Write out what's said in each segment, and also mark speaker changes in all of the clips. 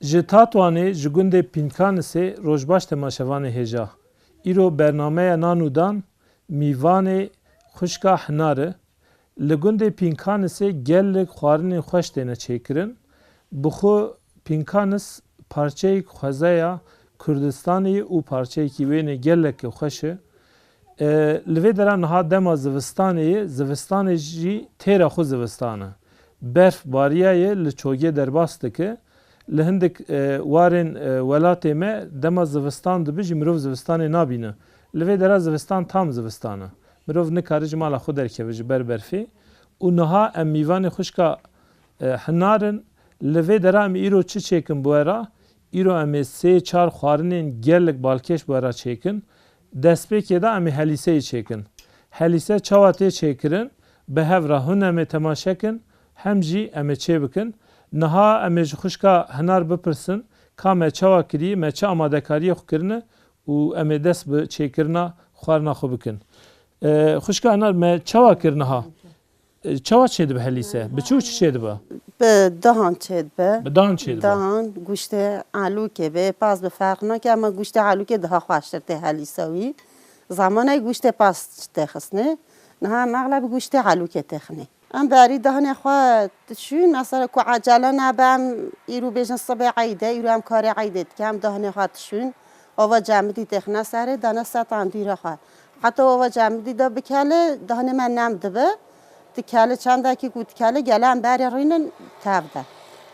Speaker 1: Ji Tatwanê ji gundê Pînkanîsê rojbaş temaşevanê hêja. Îro bernameya nan û dan mîvanê xuşka Hinarê li gundê Pînkanîsê gelek xwarinên xweş têne çêkirin. Bi xwe Pînkanîs parçeyek xwezeya Kurdistanê û parçeyekî wêne gelekî xweş e. Li vê dera niha dema zivistanê ye, zivistanê jî têra xwe zivistan e. Berf bariya ye li çogê derbas dike. Li hindik warên welatê me dema zivistan dibe jî mirov zivistanê nabîne. Li vê dera zivistan tam zivistan e. Mirov nikare ji mala xwe derkeve ji ber berfê. û niha em mîvanê xuşka Hinarin li vê dera em îro çi çêkin bu era? Îro em ê 3-4 xwarinên gelek balkêş bu era çêkin. Destpêkê de em ê helîseyê çêkin. Helîse çawa tê çêkirin, bi hev re hûn em ê temaşekin, hem jî em ê çê bikin. Niha em ê ji xuşka Hinar bipirsin, ka me çawa kirî, me çi amadekariyê xwe kirine û em ê dest bi çêkirina xwarina xwe bikin. Xuşka Hinar me çawa kir niha? Çawa çê dibe helîse? Bi çi û çi çê dibe?
Speaker 2: Bi dahan çê dibe.
Speaker 1: Bi dahan çê dibe.
Speaker 2: Dahan goştê alûkê be paz bi farq nake ama goştê alûkê daha xweştir tê helîsa wî. Zamanê goştê pas tê xistine. Niha meqleb goştê alûkê tê xine. Em berî dahanê xwe dişûn mesela ku acele nabe em îro bêjin sibê eydê, îro em karê eydê dike em dahanê xwe dişûn. Ava cemidî tê xine serê dane ser tandîra xwe. Heta ava cemidî de bikele dahanê me nem dibe. Dikele çandakî ku dikele gele em berê rînin tev de.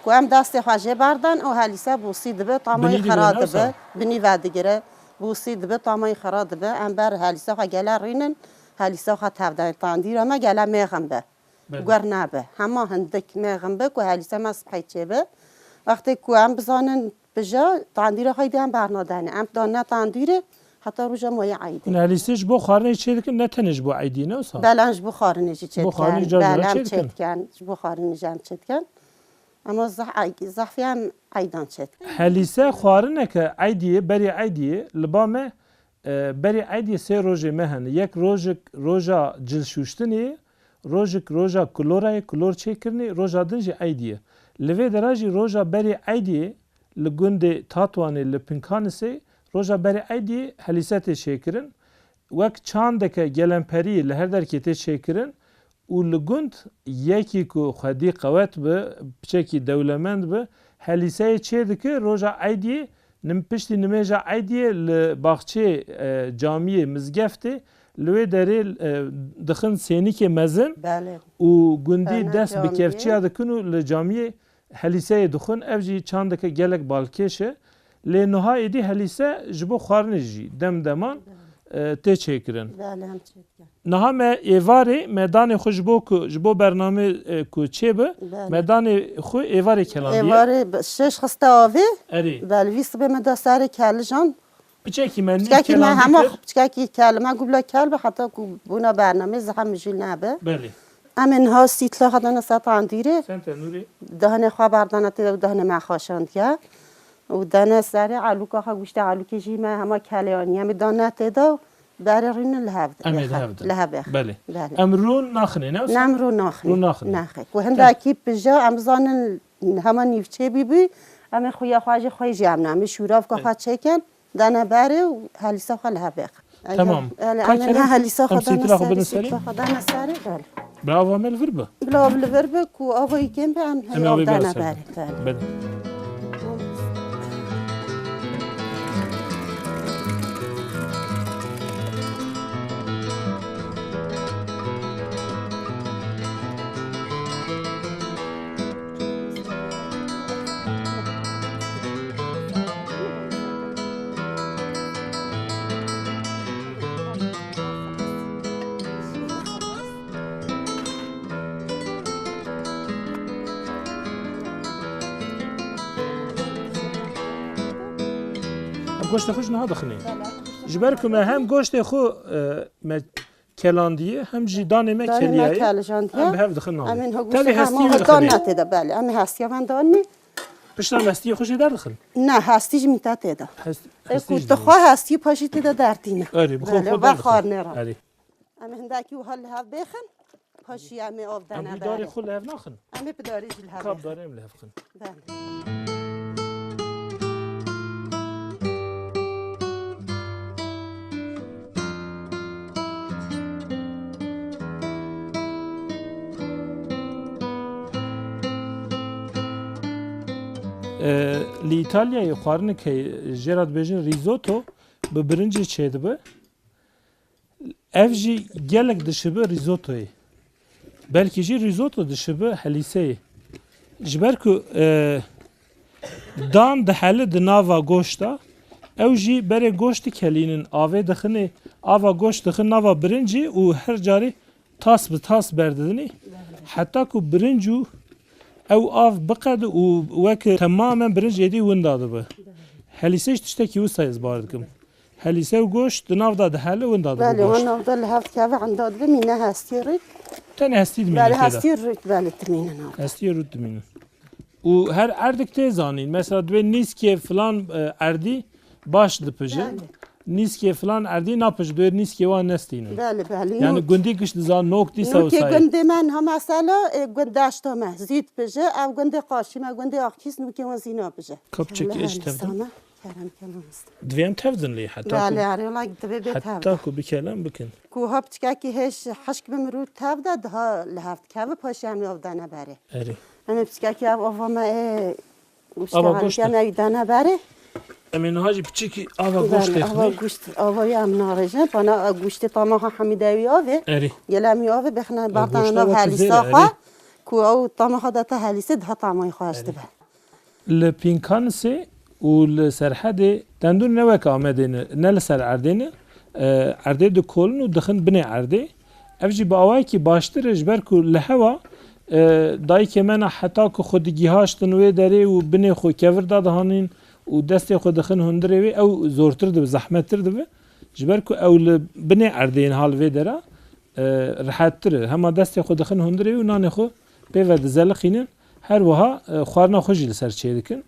Speaker 2: Ku em destê xwe jê berdan û helîse bûsî dibe tamayê xera dibe. Binî ve digire bûsî dibe tamayê xera dibe. Em ber helîse xwe gele rînin helîse xwe tev de. Tandîra me gele mêxin be. Gwer nabe. Hema hindik mêxin be ku helîse me spehê çêbe. Wextê ku em bizanin bija tandîra xwe dê em bernadane. Em dane tandîrê heta roja moya eydê.
Speaker 1: Helîse ji bo xwarinê çê dikin ne tenê ji bo eydî ne wisa?
Speaker 2: Belen ji bo xwarinê jî çê
Speaker 1: Bo xwarinê car
Speaker 2: dikin.
Speaker 1: jî
Speaker 2: Belen
Speaker 1: çê dikin?
Speaker 2: çê dikin. Ji bo xwarinê jî em çê dikin. Ama zehfî em eydan çê dikin.
Speaker 1: Helîse xwarineke eydiyê berê eydiyê li ba me berê eydiyê sê rojê me hene. Yek rojek roja cilşûştinê, rojek roja kulorayê kulor çêkirinê, roja din jî eydiyê. Li vê dera jî roja berê eydiyê li gundê Tatwanê li Pînkanîsê roja berê eydiyê helîse tê çêkirin. Wek çandeke gelemperiyê li her derkê tê çêkirin û li gund yekî ku xwedî qewet bi piçekî dewlemend bi helîseyê çê dike roja eydiyê piştî nimêja eydiyê li baxçeyê camiyê mizgeftê li wê derê dixin sênîkê mezin û gundî dest bi kevçiya dikin û li camiyê helîseyê dixin. Ev jî çandeke gelek balkêş e. Lê niha êdî helîse ji bo xwarinê jî demdeman tê çêkirin. Niha me êvarê me danê xwe ji bo bername ku çêbe me danê xwe êvarê kelandiye.
Speaker 2: Êvarê şeş xiste avê.
Speaker 1: Erê.
Speaker 2: Belvî sibê me de serê kelijan.
Speaker 1: Piçekî me nîv
Speaker 2: Piçekî me hema
Speaker 1: kelandî kir.
Speaker 2: piçekî kel me gubla kel be heta ku bûna bername zihem jî nabe.
Speaker 1: Belê.
Speaker 2: Em ê niha sîtla xwe ser tandîrê.
Speaker 1: Sen tenûrê.
Speaker 2: Dahanê xwe berdana tê dahanê me xweşandiye. û dane serê alûka xwe goştê alûkê jî me hema keleyaniye em ê dane tê de berê rînin li hev de.
Speaker 1: Em ê li hev de.
Speaker 2: Li hevê.
Speaker 1: Belê. Em rû naxine ne wisa?
Speaker 2: Nem rû naxîne.
Speaker 1: Rû naxine.
Speaker 2: Naxe. Ku hindakî pija em zanin hema nîvçê bîbû em ê xuya xwe jî xwe jî em ne. Em ê şûravka xwe çêkin dane berê û helîsa xwe li hev bêxin.
Speaker 1: Tamam.
Speaker 2: Em helîsa xwe
Speaker 1: sîtila xwe
Speaker 2: dane
Speaker 1: bidin
Speaker 2: serê.
Speaker 1: serê?
Speaker 2: Sîtila xwe dane serê. Belê.
Speaker 1: Bravo me li vir be.
Speaker 2: Bila li vir be ku avayî kêm be em
Speaker 1: Em
Speaker 2: heyv
Speaker 1: avê
Speaker 2: dane
Speaker 1: berser.
Speaker 2: berê.
Speaker 1: Belê. Goştê xwe ji niha dixîne. Ji ber ku me hem goştê xwe me kelandiye hem jî danê me keliyayê em bi hev dixin
Speaker 2: Em
Speaker 1: navê.
Speaker 2: ên
Speaker 1: Telê
Speaker 2: hestî
Speaker 1: hestiyê
Speaker 2: dan
Speaker 1: dixîne.
Speaker 2: netê de belê. Em ê hestiya van danî.
Speaker 1: Pişta hestiyê xwe jî derdixin.
Speaker 2: Ne hestî jî mîta tê de.
Speaker 1: Hestî
Speaker 2: Ku
Speaker 1: jî
Speaker 2: dixwe hestî paşî tê de derdîne.
Speaker 1: Erê, bi xwe xwe
Speaker 2: Ve
Speaker 1: derdixin.
Speaker 2: xwarinê re.
Speaker 1: Erê.
Speaker 2: Em ê hindakî wiha li hev bêxin. Paşî em ê av
Speaker 1: Em
Speaker 2: dane
Speaker 1: wî darê
Speaker 2: berê.
Speaker 1: xwe li hev naxin.
Speaker 2: Em ê bi darê jî li hev
Speaker 1: Kap
Speaker 2: bêxin.
Speaker 1: darê em li hev bixin.
Speaker 2: Belê.
Speaker 1: لی ایتالیای خوارنه که جرات بیجن ریزوتو به برنجی چه دبه اف جی گلک دشبه ریزوتوی بلکه جی ریزوتو دشبه هلیسه جبر که دان ده حله ده ناوا گوشتا او جی بره گوشت کلینن آوه دخنه آوا گوشت دخن ناوا برنجی و هر جاری تاس به تاس برددنی حتی که برنجو او آف بقد و وک تماما برنج یدی ونداده به هلیسهش تشتکی و سایز باردکم هلیسه و گوشت دناو داده حله ونداده
Speaker 2: بله
Speaker 1: به گوشت
Speaker 2: اون افضل هفت که عن داده مینه هستی رید
Speaker 1: تاني هستي دمينه
Speaker 2: بله
Speaker 1: كده
Speaker 2: هستی رید بله تمینه نافده
Speaker 1: هستي رود دمينه وهر اردك تزانين مثلا دوي نيسكي فلان اردي باش دپجه نيسكي فلان اردي ناپج دوي نيسكي وان نستينه
Speaker 2: بله بله
Speaker 1: يعني گندي كش دزان نوك دي سو
Speaker 2: نوکی
Speaker 1: ساي
Speaker 2: گنده من هم مثلا گنده اشتامه زید بجه او گنده قاشیمه گنده آخکیس نوکی وان زینا بجه
Speaker 1: كبچك ايش تفدن
Speaker 2: کرم کلام است
Speaker 1: دويم تفدن لي حتى
Speaker 2: بله عری ولای دبی بیت
Speaker 1: حتى كو بكلام بكن
Speaker 2: کو هب تکه که هش حشک بمرود تفده ده لهفت که پاشی هم یافدنه بره
Speaker 1: اري
Speaker 2: همه تکه که آوا ما
Speaker 1: آوا
Speaker 2: گوشت گوشت
Speaker 1: گوشت.
Speaker 2: هم یافدنه بره
Speaker 1: امين هاجي بچيكي آوا گوشت
Speaker 2: بله آوا
Speaker 1: تخني
Speaker 2: گوشت آوا هم نارجه بنا گوشت تامه ها حمیدوی آوه
Speaker 1: اري
Speaker 2: گلمی آوه بخنه بردن
Speaker 1: گوشت
Speaker 2: نو
Speaker 1: آوا
Speaker 2: هلیسا
Speaker 1: تزیره،
Speaker 2: خواه
Speaker 1: اری.
Speaker 2: کو او تامه ها دتا هلیسه ده تامه خواسته به
Speaker 1: البينكانسي والسرحدة تندون نوك آمدين نلسر عردين عرده دو كولن ودخن بني عرده افجي باواي كي باشتر اجبر كو لهوا داي كمانا حتى كو خودگي هاشتن وي داري و بني خو كفر دادهانين و دستي خو دخن هندري وي او زورتر دو زحمتر دو جبر كو او بني عردين حال وي دارا رحتر هما دستي خو دخن هندري وي و ناني خو بيود زلخينن هر وها خوارنا خوشي لسر چيدكن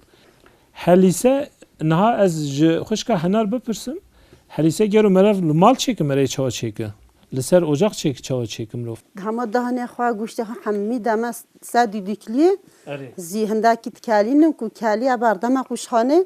Speaker 1: هلیسه نها از خوشکا هنر بپرسم هلیسه گرو مرف مال چیک مری چاو چیک لسر اجاق چیک چاو چیکم لفت
Speaker 2: همه دهنه خواه گوشت ها همی دمه سدی دیکلیه
Speaker 1: اری
Speaker 2: زیهنده کی تکالینم کو کالی بردم خوشخانه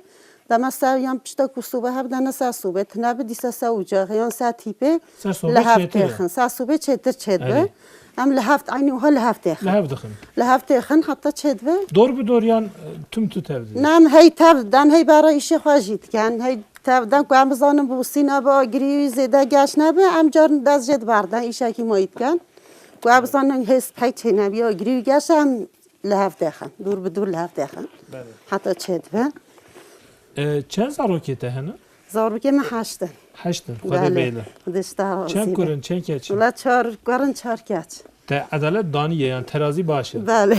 Speaker 2: دمه سر یام پشتا کو صوبه هب دنه سر صوبه تناب دیسه سر اوجاق یان سر تیپه
Speaker 1: سر صوبه
Speaker 2: لهفت
Speaker 1: چیتره
Speaker 2: تخن سر صوبه چتر چد به
Speaker 1: اری.
Speaker 2: ام لهفت عینی وها لهفت تخن
Speaker 1: لهف دخن
Speaker 2: لهفت تخن حتی چد به
Speaker 1: دور به دوریان تم تو تبدی
Speaker 2: نام هی تب دن هی برای ایش خواجید کن هی تب دن کو ام بزانم بوسینا با گری زده گاش نبه ام جار دست جد بردن ایش کی مایید کن کو ام بزانم هست پای چه نبی گری گاش هم لهفت تخن دور به دور لهفت تخن حتی چد به
Speaker 1: چند زاروکیته هنه
Speaker 2: زارو که من هشتن
Speaker 1: هشتن خدا بیله
Speaker 2: دشتر
Speaker 1: چند کرن چند کچی
Speaker 2: ولی چهار کارن چهار کچ
Speaker 1: تا عدالت دانیه یعنی ترازی باشه
Speaker 2: بله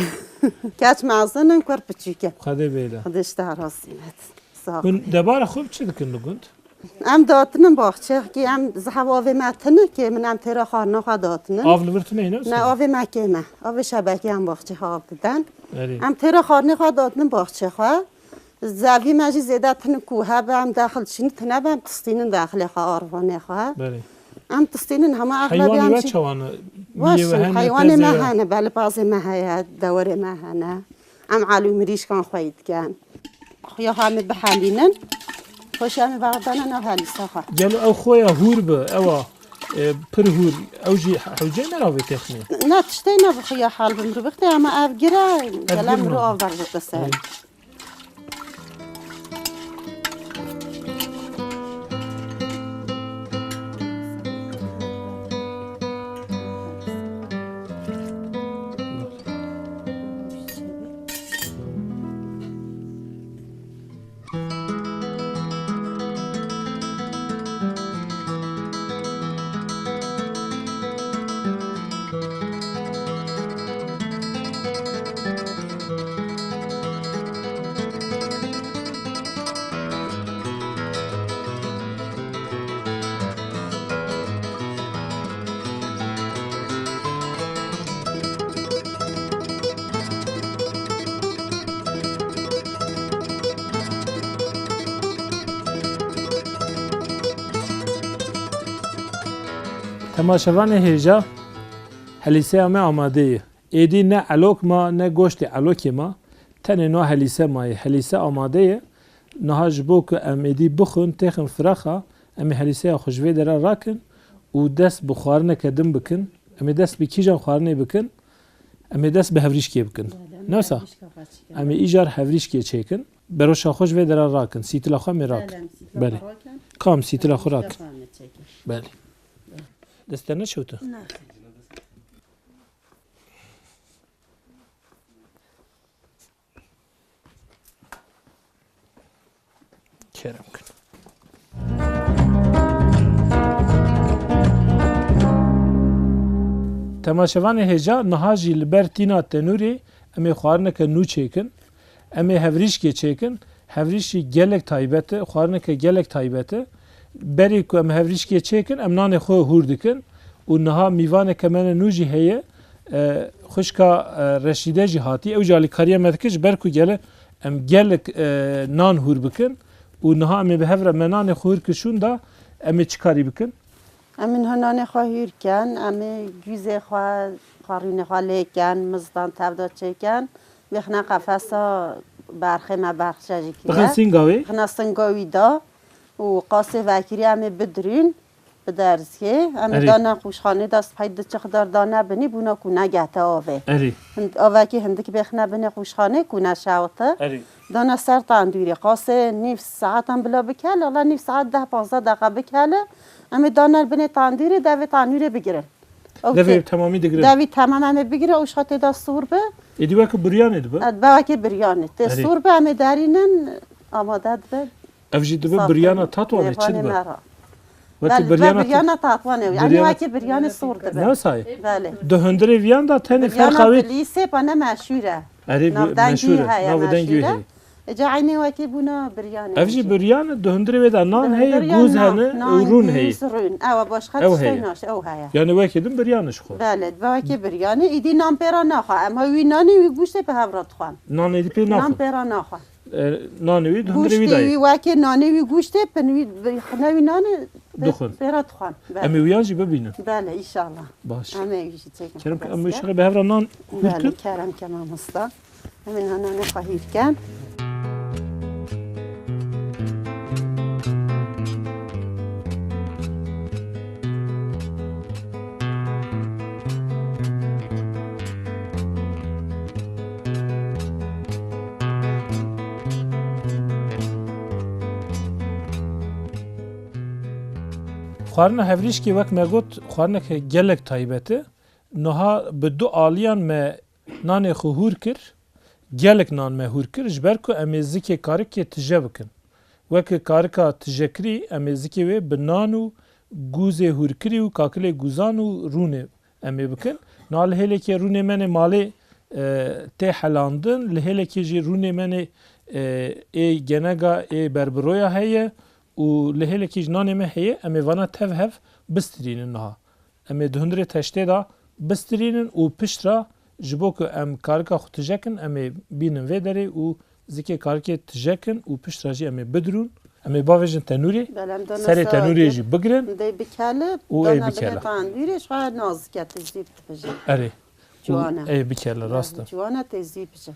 Speaker 2: کچ مازنن کار پچیکه
Speaker 1: خدا بیله
Speaker 2: دشتر آسیمت
Speaker 1: من دبار خوب چی دکن لگند
Speaker 2: ام داتنم باخچه که ام زهواوی متنه که من ام تیرا خانه خواه داتنم
Speaker 1: آف لورت مینه
Speaker 2: نه آوی مکه نه آوی شبکه هم باخچه خواه بدن
Speaker 1: اری
Speaker 2: ام تیرا خانه خواه داتنم باخچه خواه زاوی مجی زیده تن کوه به ام داخل چینی تنه به ام تستینن داخل خواه آروانه خواه
Speaker 1: بله
Speaker 2: ام تستینن همه اغلبی
Speaker 1: حیوانی
Speaker 2: هم
Speaker 1: و
Speaker 2: چی
Speaker 1: چوان
Speaker 2: واشن حیوان مهانه بله باز مهایه دور مهانه ام علو مریش کن خواهید کن خویا همه به حالینن خوش همه بردنن او حالی سخوا
Speaker 1: گلو او خویا هور به او پر هور او جی حوجه نراوی تخنی
Speaker 2: نه تشتی نه بخویا حال بمرو بخته اما افگیره گلم رو آورد بسر
Speaker 1: تماشاوان هیجا هلیسه همه آماده ای ایدی نه علوک ما نه گوشت علوک ما تنه نو هلیسه مای هلیسه آماده ای نه جبو که ام ایدی بخون تخن فراخا ام هلیسه خوشوی در راکن و دست بخارنه کدم بکن ام دست بکیجان خارنه بکن ام دست به هفریش کی بکن نوسا ام ایجار هفریش کی چیکن بروشا خوش و در راکن سیتلا خو می راک بله کام سیتلا خو راک بله دستنه شو تو
Speaker 2: نه
Speaker 1: کرم کن تماشاوان هجا نهاجی لبر تینا تنوری امی خوارنه که نو چیکن امی هفریش که چیکن هفریشی گلک تایبته خوارنه که گلک تایبته بری که ام هفریش که چیکن ام نان خو هور دکن و نها میوانه که من نوجی هیه خوشکا رشیده جی هاتی او جالی کاریه مدکش برکو گله ام گلک نان هور بکن و نها امی به هفره منان خور کشون دا امی چکاری بکن
Speaker 2: امین هنان خواهیر کن امی گوزه خارین خواله کن مزدان تبدا چکن بخنا قفصا برخه ما برخشجی کن
Speaker 1: بخن سینگاوی
Speaker 2: بخنا سنگاوی دا و قاسه وکیری امی بدرین بدرز که امی دانا خوشخانه دست پاید چخدار دانه بنی بونا کنه گهته آوه
Speaker 1: اری
Speaker 2: آوه که هندک بخنا بنی خوشخانه کنه شوته
Speaker 1: اری
Speaker 2: دانا سر تاندوری قاسه نیف ساعت هم بلا بکل الله نیف ساعت 10-15 دقیقه بکله امی دانر بنی تاندوری دوی تاندوری بگیرن
Speaker 1: دوی تمامی دگره
Speaker 2: دوی تمام امی بگیره اوش خاطر دا سور به
Speaker 1: ایدی وکه بریانه دبه
Speaker 2: با که بریانه ته سور به امی دارینن آماده به
Speaker 1: افجی دبه بریانه تاتوانه چی دبه وقتی
Speaker 2: بریانه تاتوانه یعنی وقتی بریانه سور دبه
Speaker 1: نه سای
Speaker 2: بله
Speaker 1: ده هندره ویان دا تنی فرقاوی
Speaker 2: لیسه پنه مشهوره
Speaker 1: اری مشهوره ناودنگی هی
Speaker 2: اجا عینی وکی بونا بریانه
Speaker 1: افجی بریانه ده هندره ویدا نان هی گوز هنه رون هی
Speaker 2: او باش خدش تیناش او هیا
Speaker 1: یعنی وکی دم بریانش خور
Speaker 2: بله وکی بریانه ایدی نام پیرا نخوا اما وی نانی وی گوشته به هورات خوان
Speaker 1: نان ایدی پی نخوا
Speaker 2: نام پیرا نخوا
Speaker 1: نان وی ده هندره
Speaker 2: گوشته
Speaker 1: ویدای
Speaker 2: وی وکی نانی وی گوشته پنوی خنوی نان
Speaker 1: دخون
Speaker 2: پیرات خوان
Speaker 1: امی ویانجی ببینه
Speaker 2: بله ایشالله
Speaker 1: باش
Speaker 2: همه ایشی چکم
Speaker 1: کرم که امی شغل به هفره نان
Speaker 2: بله
Speaker 1: هور کن
Speaker 2: کرم که من مستا همین هنان خواهیر کن
Speaker 1: خوارنا هفریش که وقت مگوت خوارنا که گلک تایبته نها به دو آلیان ما نان خو هور کر گلک نان ما هور کر جبر کو امیزی که کاری که تجه بکن وقت کاری که تجه کری امیزی که وی بنانو گوزه هور کری و کاکل گوزانو رونه امی بکن نال هلی که رونه من مالی ته حلاندن لهلی که جی رونه من ای گنگا ای بربرویا هیه و لهله کیج نانمه هیه امی وانا تف هف بسترینن نها امی دهندره تشته دا بسترینن و پشت را جبو که ام کارکا خود تجکن امی بینن وی داره و زیکه کارکا تجکن و پشت را جی امی بدرون امی باویجن تنوری سری تنوری جی بگرن
Speaker 2: دی بکله
Speaker 1: و ای
Speaker 2: دانا
Speaker 1: بکله
Speaker 2: بده تاندوریش خواهد نازکه تجدید بشه
Speaker 1: اره
Speaker 2: جوانه
Speaker 1: ای بکله راسته
Speaker 2: جوانه تجدید بشه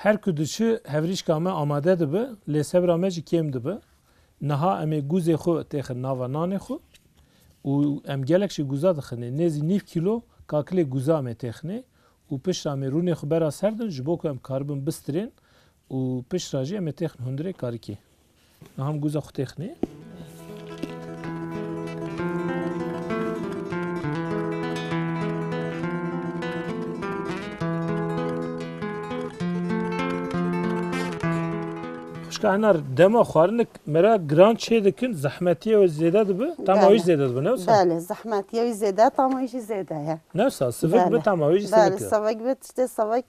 Speaker 1: هر کدوچه هفریش کامه آماده دبه لیسه برامه جی کم دبه نها امی گوزه خو تیخن ناوا نانه خو و ام گلکش گوزا دخنه نزی 9 کیلو کاکل گوزا ام تخنه و پشت ام رونه خو برا سردن جبو که ام کاربن بسترین و پشت راجی ام تخن هندره کارکی نه هم گوزا خو تخنه که هنر دما خوارنک مرا گران چه دکن زحمتی و زیاده دبه تمایش زیاده دبه نه
Speaker 2: بله زحمتی و زیاده تمایش زیاده ہے
Speaker 1: نه سوک به تمایش
Speaker 2: بله
Speaker 1: زیاده
Speaker 2: سوک به تشته سوک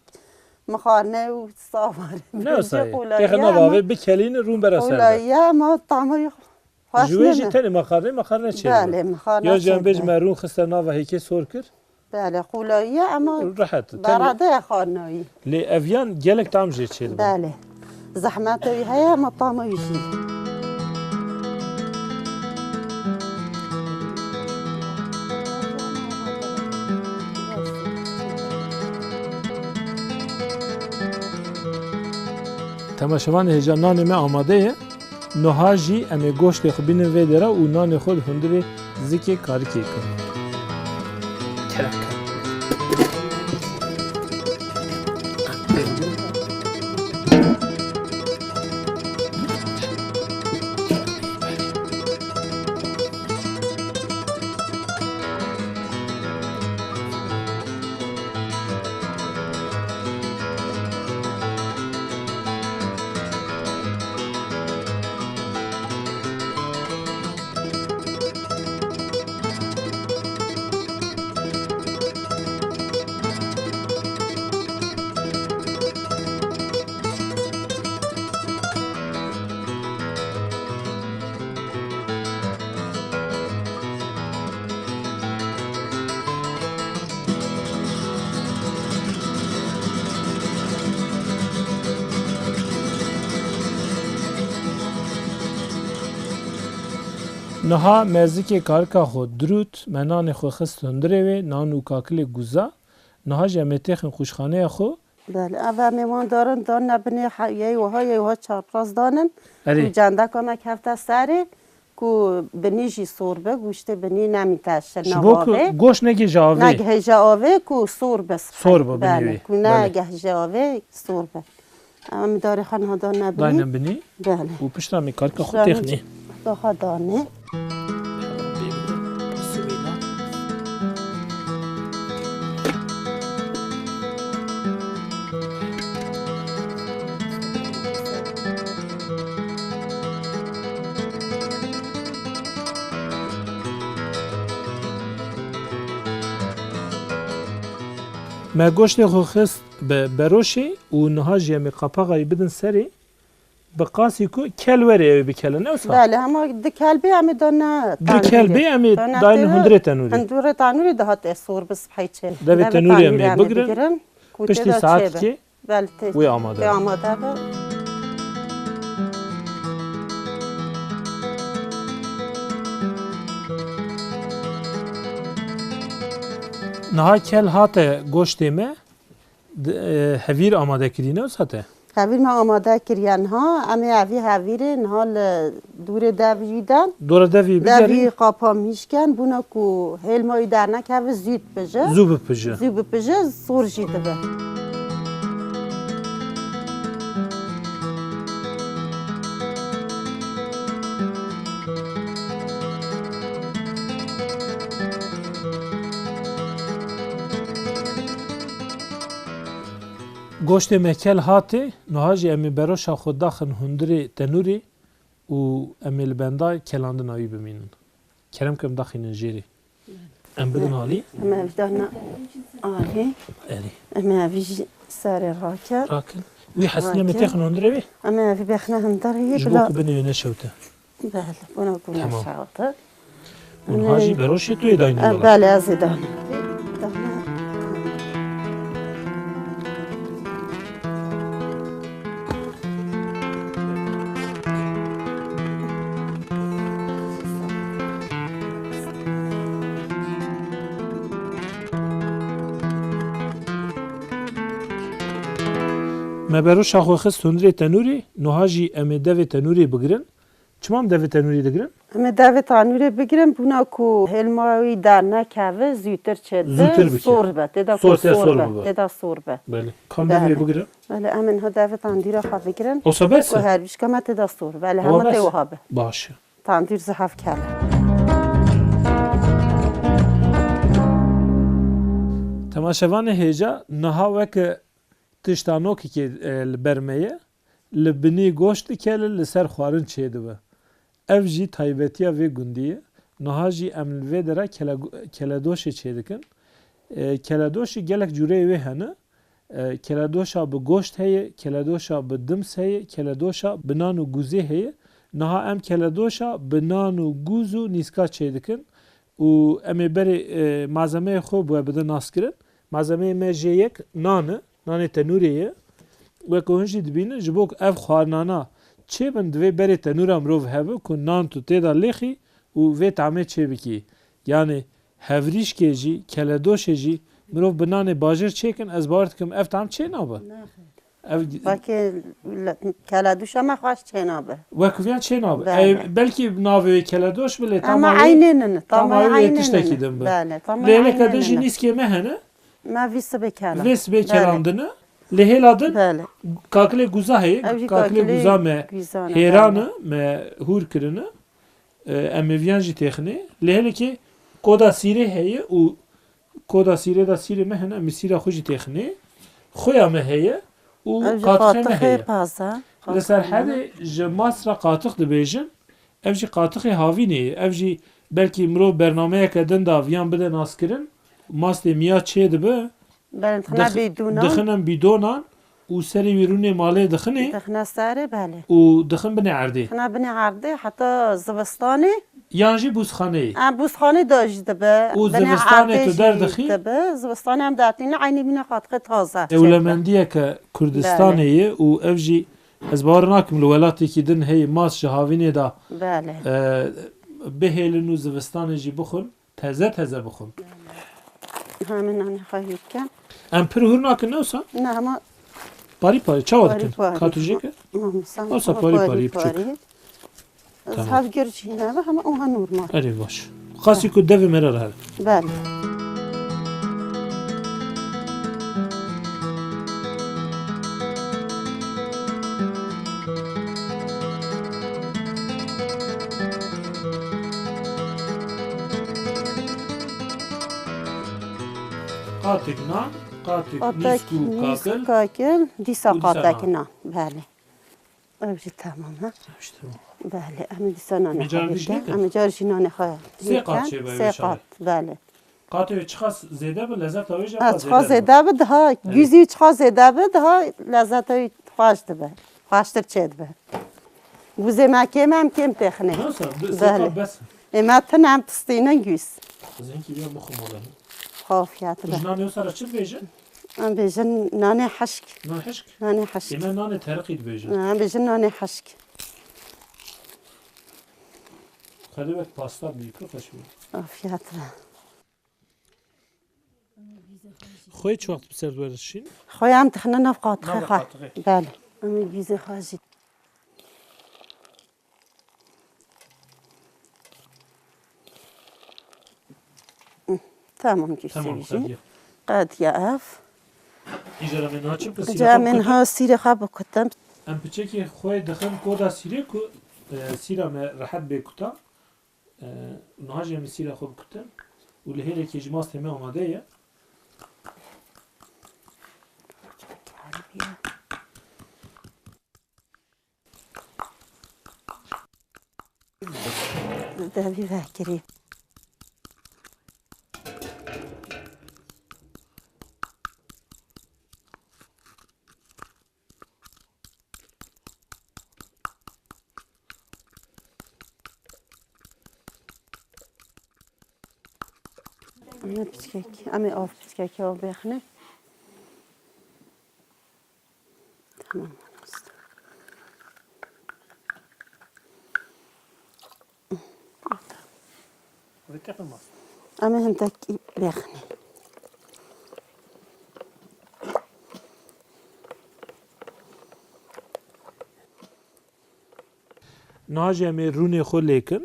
Speaker 2: مخارنه و ساواره
Speaker 1: نه سای که نواوی بکلین رون برا سرده
Speaker 2: قولایه ما تمایش خواست
Speaker 1: جویجی تنی مخارنه چه
Speaker 2: بله مخارنه
Speaker 1: یا جنبیج مرون خسته ناوه هیکه سور کر
Speaker 2: بله قولایه اما
Speaker 1: راحت
Speaker 2: براده خارنایی
Speaker 1: لی اویان گلک تام جه چه دبه
Speaker 2: بله زحمت وی هیا ما تمایشی
Speaker 1: تماشاوان هجا نان ما آماده نوها جی امی گوشت خوبین وی داره و نان خود هندره زیکه کاری که کن Niha mezikê karika xwe dirût menanê xwe xist hundirê wê nan û kakilê guza. Niha jî em ê têxin xwişxaneya xwe.
Speaker 2: بله اول میوان دارن دان نبینه یه وها چارپراز دانن
Speaker 1: Erê.
Speaker 2: و جنده کمک هفته سری کو بنیجی سوربه گوشته بنی نمیتشه
Speaker 1: Ji bo ku
Speaker 2: نوابه
Speaker 1: goş nekî ji avê.
Speaker 2: نگه جاوه کو سوربه
Speaker 1: Sorbe
Speaker 2: بله
Speaker 1: binî wê.
Speaker 2: کو نگه جاوه سوربه اما میداره خانه دان نبینی
Speaker 1: Dayne binî
Speaker 2: بله
Speaker 1: û pişta me karika xwe têxinê.
Speaker 2: داخل دانه
Speaker 1: Me goştê xwe xist bi beroşê û niha jî em ê qapaxayê bidin serê. Bi qasî ku kel were ew bikele ne wisa?
Speaker 2: بله اما دی کلبی همی دانه
Speaker 1: Di kelbê em ê dayne hundirê tenûrê.
Speaker 2: هندوره تانوری دهات سور بس بحیچه
Speaker 1: Devê tenûrê em ê bigirin. Piştî saetkê
Speaker 2: بله
Speaker 1: wê amade.
Speaker 2: تی آماده به
Speaker 1: Niha kel hate goştê me hevîr amade kirîne wisa te?
Speaker 2: هاویر ما آماده کریان ها امی اوی هاویره نهال دور دویدن
Speaker 1: Dora devî
Speaker 2: دوی
Speaker 1: bigerî
Speaker 2: قاپا میشکن بونا کو هلمایی در نکوه زید بجه
Speaker 1: zû bipije.
Speaker 2: زید بجه سور جیده به
Speaker 1: Goştê me kel hatê niha jî em ê beroşa xwe daxin hundirê tenûrê û em ê li benda kelandin awî bimînin. Kerem kim daxînin jêrê. Em bidin alî.
Speaker 2: امی اوی دانا آلی
Speaker 1: Erê.
Speaker 2: امی اوی سر راکر
Speaker 1: Rakin. Wî hesinê me têxin hundirê wê?
Speaker 2: امی اوی بخنه هنداری
Speaker 1: Ji bo
Speaker 2: بلا
Speaker 1: ku binê wê neşewte.
Speaker 2: بله بونا کو
Speaker 1: Tamam.
Speaker 2: نشاوته
Speaker 1: û niha jî beroşê tu yê dayne wala.
Speaker 2: بله از دانه دانه
Speaker 1: Me beroşa xwe xist hundirê tenûrê niha jî em ê devê tenûrê bigirin. Çimam devê tenûrê digirin?
Speaker 2: امی دوی تانوری بگیرم بونا کو هلمایی در نکوه زیتر چه
Speaker 1: زودتر بکه.
Speaker 2: سور به تدا
Speaker 1: سور
Speaker 2: کو
Speaker 1: ته
Speaker 2: سور
Speaker 1: سور
Speaker 2: به
Speaker 1: به.
Speaker 2: تدا سور به
Speaker 1: Belê. Kam
Speaker 2: Bəli.
Speaker 1: devê bigirin?
Speaker 2: ولی امن ها دوی تاندیر خواه بگیرن
Speaker 1: Osa
Speaker 2: کو
Speaker 1: bes.
Speaker 2: هر بیش کما تدا سور ولی
Speaker 1: Ava
Speaker 2: همه
Speaker 1: bes.
Speaker 2: تی وهابه
Speaker 1: Baş.
Speaker 2: تاندیر زحف کله
Speaker 1: Temaşevanê hêja niha weke tiştanokekê li ber me ye li binî goşt dikele li ser xwarin çêdibe. Ev jî taybetiya vê gundî ye. Niha jî em li vê dere keledoşê çêdikin. Keledoşî gelek cûreyê wê hene. Keledoşa bi goşt heye, keledoşa bi dims heye, keledoşa bi nan û guzê heye. Niha em keledoşa bi nan û guz û nîska çêdikin. û em ê berê malzemeyê xwe bu bidin naskirin. Malzemeyê me jê yek nan e, nanê tenûrê ye. Wek hûn jî dibînin ji bo ku ev xwarinana çêbin divê berê tenûra mirov hebe ku nan tu têda lêxî û vê temê çê bikî. Yani hevrîşkê jî, keledoşê jî mirov bi nanê bajêr çêkin ez bawer dikim ev tam çê nabe. Ev
Speaker 2: وکی کله دوش همه خواهش چه نابه
Speaker 1: wekiviyan çê nabe.
Speaker 2: Bəli.
Speaker 1: Belkî navê wê keledoş bile
Speaker 2: اما
Speaker 1: tam
Speaker 2: عیننن
Speaker 1: tam
Speaker 2: تمام
Speaker 1: avê tiştekî din bi.
Speaker 2: بله تمام
Speaker 1: Lêleka din jî
Speaker 2: عیننن
Speaker 1: nîskê me hene.
Speaker 2: ما ویسه بکلم
Speaker 1: Vê sibê kelandine. Lê hêla din
Speaker 2: بله
Speaker 1: kakilê guza heye.
Speaker 2: Ev jî
Speaker 1: Kakilê guza me
Speaker 2: گیزانه
Speaker 1: hêranı me hûr kirine. Em ê viyan jî têxinê. Lê helekê koda sîrê heye û koda sîrê da sîrê me hene em ê sîra xwe jî têxinê. Xuya me heye û
Speaker 2: ev jî
Speaker 1: qatixê me heye.
Speaker 2: qatixê paza
Speaker 1: Li ser hedê ji masra qatix dibêjin. Ev jî qatixê havînê ye. Ev jî belkî mirov bernameyeke din da viyan bide naskirin. Mastê miya çê dibe.
Speaker 2: بله تخنا بیدونا
Speaker 1: Dixinin bîdonan û serê wî rûnê malê dixinê
Speaker 2: تخنا سره بله
Speaker 1: û dixin binê erdê.
Speaker 2: تخنا بنی عرضه حتی زوستانی
Speaker 1: Yan jî bûzxaneyê.
Speaker 2: ام بوسخانه داشت به
Speaker 1: او زوستانê tu derdixî?
Speaker 2: به زوستان هم داتینه عینی بینه قاطقه تازه
Speaker 1: Ewlemendiyeke Kurdistanê ye û ev jî ez bawer nakim li welatekî din heye mas ji havînê da
Speaker 2: بله
Speaker 1: بهیلن و زوستان جی بخون تازه بخون
Speaker 2: همین نانی خواهی کن
Speaker 1: ام پر هور ناکن نوسا
Speaker 2: نه ما
Speaker 1: پاری چاو دکن کاتوجه که
Speaker 2: اوسا
Speaker 1: پاری بچوک
Speaker 2: از هف گرچی نه و همه اونها نورمال
Speaker 1: اری باش خاصی که دو مرا راه
Speaker 2: بله
Speaker 1: قاتک نان قاتک
Speaker 2: قاتک
Speaker 1: نیسکو
Speaker 2: نیست کاکل دیسا
Speaker 1: و دیسا
Speaker 2: قاتک
Speaker 1: نان.
Speaker 2: نه بله ابری تمام ها
Speaker 1: işte
Speaker 2: بله امی دیسا نانه
Speaker 1: میجار
Speaker 2: خواهی
Speaker 1: بیش نکن؟
Speaker 2: امی جارشی نانه خواهی
Speaker 1: سه قات چه باید
Speaker 2: سه
Speaker 1: بشه؟
Speaker 2: قات بله
Speaker 1: قاتک چخاص زیده به لذت آویج
Speaker 2: از خواه زیده بده ها گوزی چخواه زیده بده ها لذت های خواشته به خواشتر چید به گوزه مکیم هم کم تخنه
Speaker 1: نوسا سه
Speaker 2: بله.
Speaker 1: قات بس
Speaker 2: اما تنم پستینه گوز
Speaker 1: از اینکه بیا بخون مالا
Speaker 2: خافیت به
Speaker 1: جنان یو سر چه بیجه؟
Speaker 2: ام بیجن نانه حشک
Speaker 1: نان حشک
Speaker 2: نانه حشک
Speaker 1: ایمه نان ترقید بیجه
Speaker 2: ام بیجن نانه حشک
Speaker 1: خیلی وقت پاستا بیکو خوشی
Speaker 2: خافیت به
Speaker 1: خوی چه وقت بسرد ورشین؟
Speaker 2: خواهم تخنه نف قاطخه
Speaker 1: نف
Speaker 2: خواه
Speaker 1: قاطخه.
Speaker 2: بله امی گوزه خواهی تمام گوزه
Speaker 1: تمام
Speaker 2: بیجی
Speaker 1: خیلی
Speaker 2: قد یعف
Speaker 1: ایجارا من ها چه پسی
Speaker 2: جا منها سیر خواه بکتم
Speaker 1: ام پچه که خوی دخل کودا سیره کو سیره ما راحت بکتا نهاج ام سیره خوب کتن و لهیره که جماست ما آماده یه
Speaker 2: دبی وکری امی پیچکک امی آف پیچکک ها بخنه تمام است امی هم تکی بخنه
Speaker 1: نهاج ام رونه خو لیکن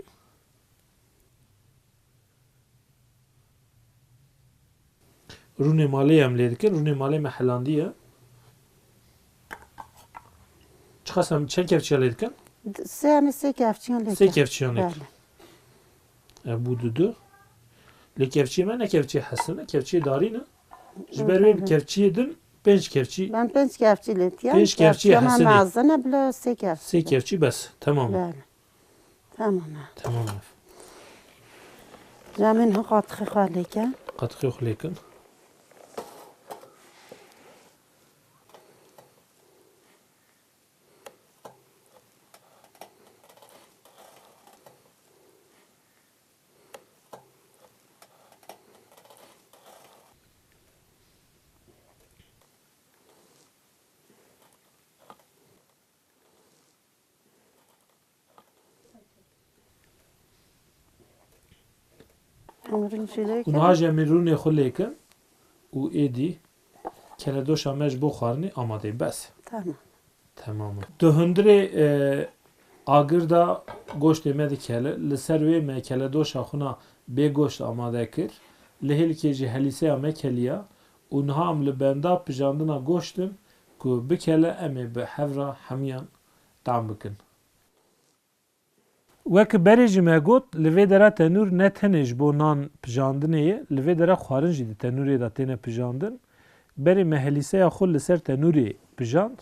Speaker 1: رونه مالی هم لیکن رونه مالی محلاندیه چه خواستم چند کفچه لیکن؟
Speaker 2: سه امی سه کفچیان لیکن
Speaker 1: سه کفچه لیکن
Speaker 2: بله
Speaker 1: بودو دو لکفچی من کفچی حسنه کفچی داری نه جبریم کفچی دن پنج کفچی
Speaker 2: من پنج کفچی لیتیم
Speaker 1: پنج کفچی
Speaker 2: من
Speaker 1: حسنی.
Speaker 2: مازنه بلا سه کفچی
Speaker 1: سه کفچی بس تمام
Speaker 2: بله تمام
Speaker 1: تمام
Speaker 2: جامن ها قاطخه خواه لیکن
Speaker 1: قد خيخ لیکن
Speaker 2: امرین شده که
Speaker 1: اونها جمرون خو لیکن و ایدی کلا دوش همش بخارنی آماده بس
Speaker 2: تمام
Speaker 1: تمام دو هندره آگر دا گوشت مد کلا لسر وی ما کلا دوش خونه به گوشت آماده کر لهل که جه هلیسه ام کلیا اونها هم لبندا پجاندنا گوشتن کو بکلا ام به حفره حمیان طعم بکن وک برج ما گوت لوی درا تنور نه تنج بو نان پجاندنه لوی درا خوارن جدی تنوری دا تنه پجاندن بری مهلیسه خل سر تنوری پجاند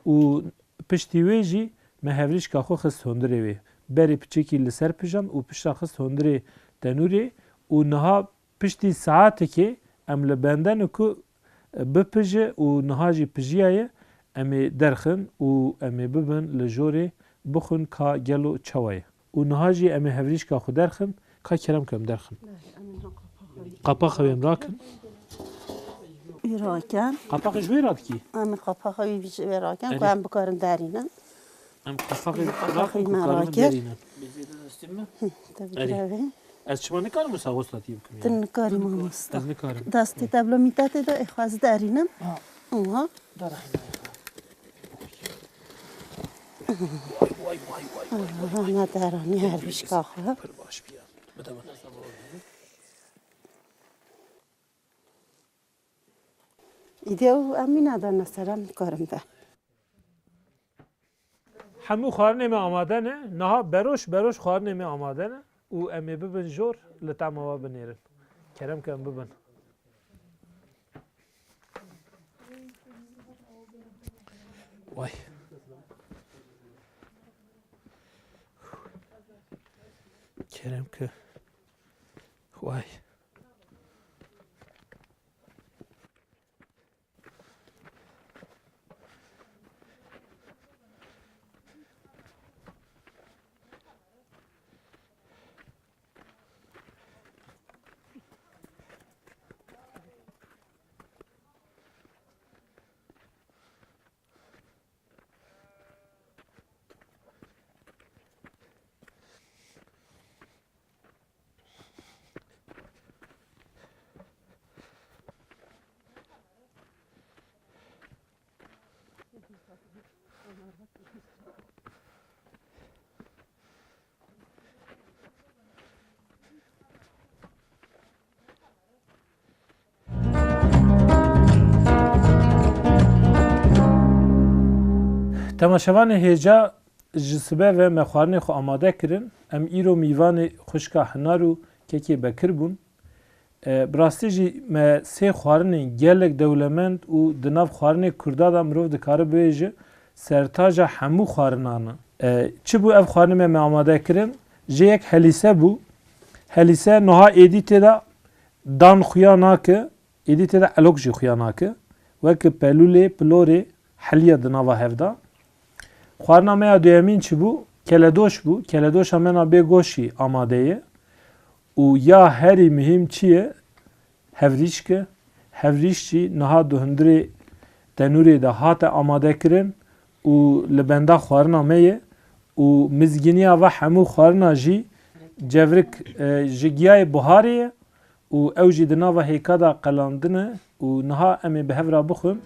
Speaker 1: و پشتی ویجی مهوریش که خو خست هندره وی بری پچکی لسر پجاند و پشتا خست هندره تنوری و نها پشتی ساعت که ام لبندن کو بپجه و نها جی پجیه امی درخن و امی ببن لجوری بخون که گلو چوایه و نهاجی امی هفریش که خود درخن که کرم کم درخن قاپا خویم راکن
Speaker 2: ایراکن
Speaker 1: قاپاقش ویراد کی
Speaker 2: امی قاپا خوی بیش ایراکن که هم بکارن درینن
Speaker 1: ام قاپاقی
Speaker 2: قاپاقی
Speaker 1: راکن که کارم
Speaker 2: مراکه.
Speaker 1: درینن درستیم نه؟
Speaker 2: تبرئه
Speaker 1: از شما نکارم ساغوستاتی بکنیم.
Speaker 2: تن کاری ماموستا
Speaker 1: از نکارم.
Speaker 2: دستی تبلو میتاته دا اخواز دارینم آها
Speaker 1: داره. وای.
Speaker 2: نه دارانی هر بیشکا خواه
Speaker 1: پر باش بیا. بده من.
Speaker 2: ایده او امی ندان سرم کارم ده
Speaker 1: همو خوارنه می آماده نه؟ نه بروش خوارنه می آماده نه؟ او امی ببن جور لطعمه بنیرن. کرم کم ببن. وای. کرم که وای. تماشاوان هیجا جسبه و مخوارن خو آماده کرن ام ایرو میوان خوشکا هنارو که بکر بون براستی جی ما سه خوارن گلک دولمند و دناف خوارن کردا دا مروف دکاره بیجه سرتاج همو خوارنانه چه بو اف خوارن ما آماده کرن جه یک هلیسه بو هلیسه نوها ایدیت دا دان خویاناکه ایدیت دا الوک جی خویاناکه وک پلوله پلوره حلیه دناوا هفدا خوارنامه دویمین چی بو؟ کلدوش بو. کلدوش همه به گوشی آماده و یا هری مهم چیه؟ هفریش که هفریش چی نها دهندری تنوری ده هات آماده کرن و لبنده خوارنامه و مزگینیا و همو خوارنا جی جورک جگیای بهاریه و اوجی دنا و هیکادا قلاندنه و نها امی به هفرا بخون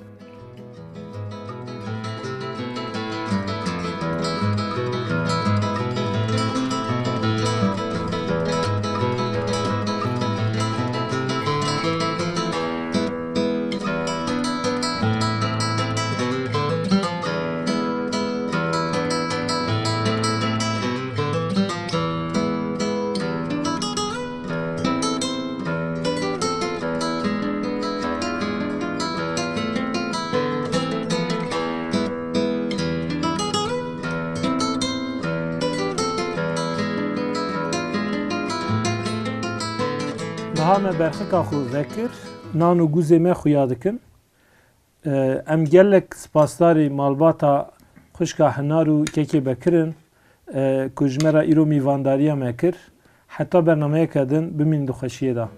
Speaker 1: نها برخکا خو ذکر نانو گوزه ما خویا دکن ام گلک سپاسداری مالباتا خوشکا هنارو که بکرن کجمرا ایرو میوانداریا مکر حتی برنامه کدن بمین دو خشیه دا